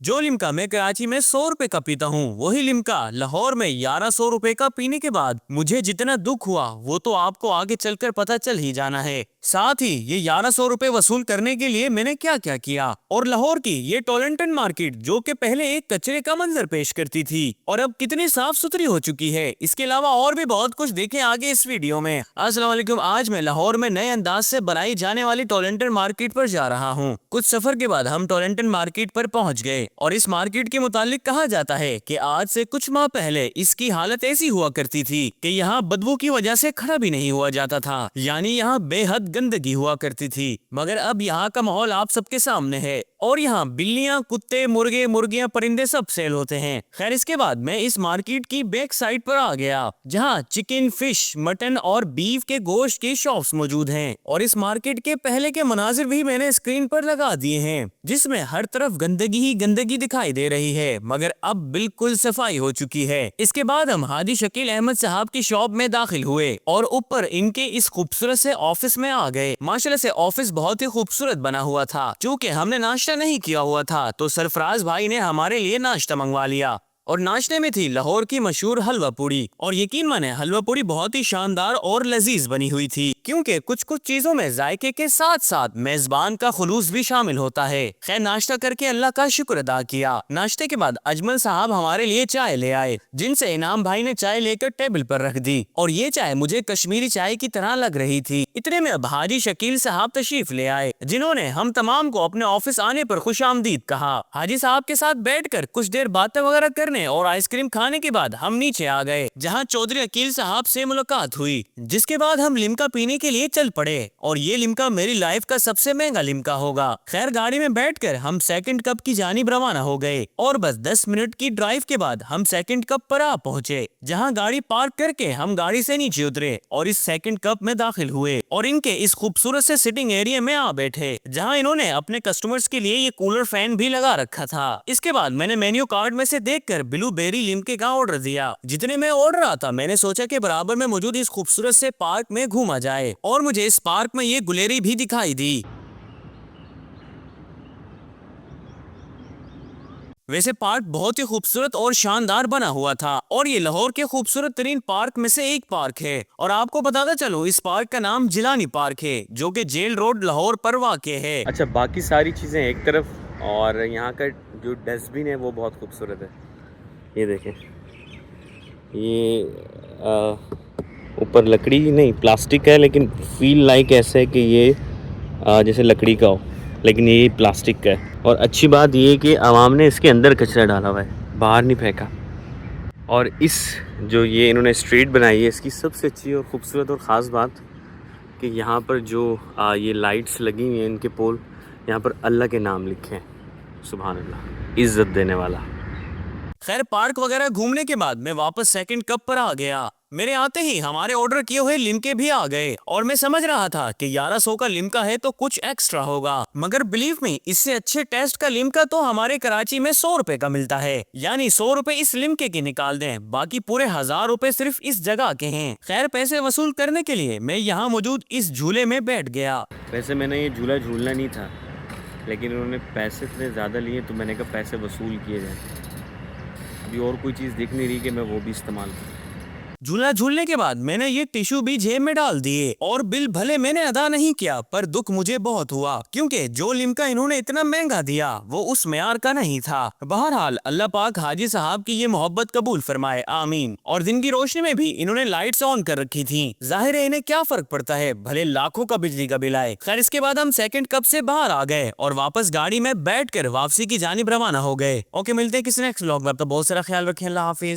जो लिमका मैं कराची में 100 रुपए का पीता हूँ, वही लिमका लाहौर में 1100 रुपए का पीने के बाद मुझे जितना दुख हुआ वो तो आपको आगे चलकर पता चल ही जाना है। साथ ही ये 1100 रुपए वसूल करने के लिए मैंने क्या क्या किया, और लाहौर की ये टोरंटन मार्केट जो कि पहले एक कचरे का मंजर पेश करती थी और अब कितनी साफ सुथरी हो चुकी है। इसके अलावा और भी बहुत कुछ देखें आगे इस वीडियो में। अस्सलाम वालेकुम। आज मैं लाहौर में नए अंदाज से बनाई जाने वाली टोरंटन मार्केट पर जा रहा हूँ। कुछ सफर के बाद हम टोरंटन मार्केट पर पहुँच गए और इस मार्केट के मुतालिक कहा जाता है कि आज से कुछ माह पहले इसकी हालत ऐसी हुआ करती थी कि यहाँ बदबू की वजह से खड़ा भी नहीं हुआ जाता था, यानी यहाँ बेहद गंदगी हुआ करती थी। मगर अब यहाँ का माहौल आप सबके सामने है और यहाँ बिल्लियाँ, कुत्ते, मुर्गे, मुर्गियाँ, परिंदे सब सेल होते हैं। खैर, इसके बाद मैं इस मार्केट की बैक साइड पर आ गया जहाँ चिकन, फिश, मटन और बीफ के गोश्त की शॉप्स मौजूद हैं और इस मार्केट के पहले के मनाजिर भी मैंने स्क्रीन पर लगा दिए हैं, जिसमें हर तरफ गंदगी ही गंदगी दिखाई दे रही है, मगर अब बिल्कुल सफाई हो चुकी है। इसके बाद हम हाजी शकील अहमद साहब की शॉप में दाखिल हुए और ऊपर इनके इस खूबसूरत से ऑफिस में आ गए। माशाल्लाह से ऑफिस बहुत ही खूबसूरत बना हुआ था। चूँकि हमने नाश्ता नहीं किया हुआ था तो सरफराज भाई ने हमारे लिए नाश्ता मंगवा लिया और नाश्ते में थी लाहौर की मशहूर हलवा पूड़ी। और यकीन माने हलवा पूड़ी बहुत ही शानदार और लजीज बनी हुई थी, क्योंकि कुछ कुछ चीजों में जायके के साथ साथ मेजबान का खुलूस भी शामिल होता है। खैर, नाश्ता करके अल्लाह का शुक्र अदा किया। नाश्ते के बाद अजमल साहब हमारे लिए चाय ले आए, जिनसे इनाम भाई ने चाय लेकर टेबल पर रख दी और ये चाय मुझे कश्मीरी चाय की तरह लग रही थी। इतने में अब हाजी शकील साहब तशरीफ ले आए, जिन्होंने हम तमाम को अपने ऑफिस आने पर खुशामदीद कहा। हाजी साहब के साथ बैठकर कुछ देर बातें वगैरह करने और आइसक्रीम खाने के बाद हम नीचे आ गए, जहां चौधरी अकील साहब से मुलाकात हुई। जिसके बाद हम लिमका पीने के लिए चल पड़े और ये लिमका मेरी लाइफ का सबसे महंगा लिमका होगा। खैर, गाड़ी में बैठकर हम सेकंड कप की जानिब रवाना हो गए और बस 10 मिनट की ड्राइव के बाद हम सेकंड कप पर आ पहुंचे, जहां गाड़ी पार्क करके हम गाड़ी से नीचे उतरे और इस सेकंड कप में दाखिल हुए और इनके इस खूबसूरत से सिटिंग एरिया में आ बैठे, जहां इन्होंने अपने कस्टमर्स के लिए ये कूलर फैन भी लगा रखा था। इसके बाद मैंने मेन्यू कार्ड में से देखकर ब्लूबेरी लिमके का ऑर्डर दिया। जितने में ऑर्डर आता मैंने सोचा कि बराबर में मौजूद इस खूबसूरत से पार्क में घूमा जाए और मुझे इस पार्क में ये गुलेरी भी दिखाई दी। वैसे पार्क बहुत ही खूबसूरत और शानदार बना हुआ था और ये लाहौर के खूबसूरत तरीन पार्क में से एक पार्क है। और आपको बताता चलो, इस पार्क का नाम जिलानी पार्क है, जो कि जेल रोड लाहौर पर वाक़ है। अच्छा, बाकी सारी चीज़ें एक तरफ और यहाँ का जो डस्टबिन है वो बहुत खूबसूरत है। ये देखें, ये ऊपर लकड़ी नहीं प्लास्टिक है, लेकिन फील लाइक ऐसा है कि ये जैसे लकड़ी का हो, लेकिन ये प्लास्टिक का है। और अच्छी बात ये है कि आवाम ने इसके अंदर कचरा डाला हुआ है, बाहर नहीं फेंका। और इस जो ये इन्होंने स्ट्रीट बनाई है, इसकी सबसे अच्छी और ख़ूबसूरत और ख़ास बात कि यहाँ पर जो ये लाइट्स लगी हुई हैं, इनके पोल, यहाँ पर अल्लाह के नाम लिखे हैं। सुभान अल्लाह, इज़्ज़त देने वाला। खैर, पार्क वगैरह घूमने के बाद मैं वापस सेकंड कप पर आ गया। मेरे आते ही हमारे ऑर्डर किए हुए लिमके भी आ गए और मैं समझ रहा था कि 1100 का लिमका है तो कुछ एक्स्ट्रा होगा, मगर बिलीव मी, इससे अच्छे टेस्ट का लिमका तो हमारे कराची में 100 रुपए का मिलता है। यानी 100 रुपए इस लिमके के निकाल दें, बाकी पूरे 1000 रुपए सिर्फ इस जगह के हैं। खैर, पैसे वसूल करने के लिए मैं यहाँ मौजूद इस झूले में बैठ गया। वैसे मैंने ये झूला झूलना नहीं था, लेकिन उन्होंने पैसे इतने ज़्यादा लिए तो मैंने कहा पैसे वसूल किए जाए। अभी और कोई चीज़ दिख नहीं रही कि मैं वो भी इस्तेमाल करूँ। झूला झूलने के बाद मैंने ये टिश्यू भी जेब में डाल दिए और बिल भले मैंने अदा नहीं किया, पर दुख मुझे बहुत हुआ, क्योंकि जो लिमका इन्होंने इतना महंगा दिया वो उस मेयार का नहीं था। बहरहाल, अल्लाह पाक हाजी साहब की ये मोहब्बत कबूल फरमाए, आमीन। और दिन की रोशनी में भी इन्होंने लाइट्स ऑन कर रखी थी। जाहिर है इन्हें क्या फर्क पड़ता है, भले लाखों का बिजली का बिल आए। खैर, इसके बाद हम सेकंड कप से बाहर आ गए और वापस गाड़ी में बैठ कर वापसी की जानिब रवाना हो गए। ओके, मिलते हैं किसी नेक्स्ट व्लॉग में। अब तो बहुत सारा ख्याल रखें। अल्लाह हाफिज।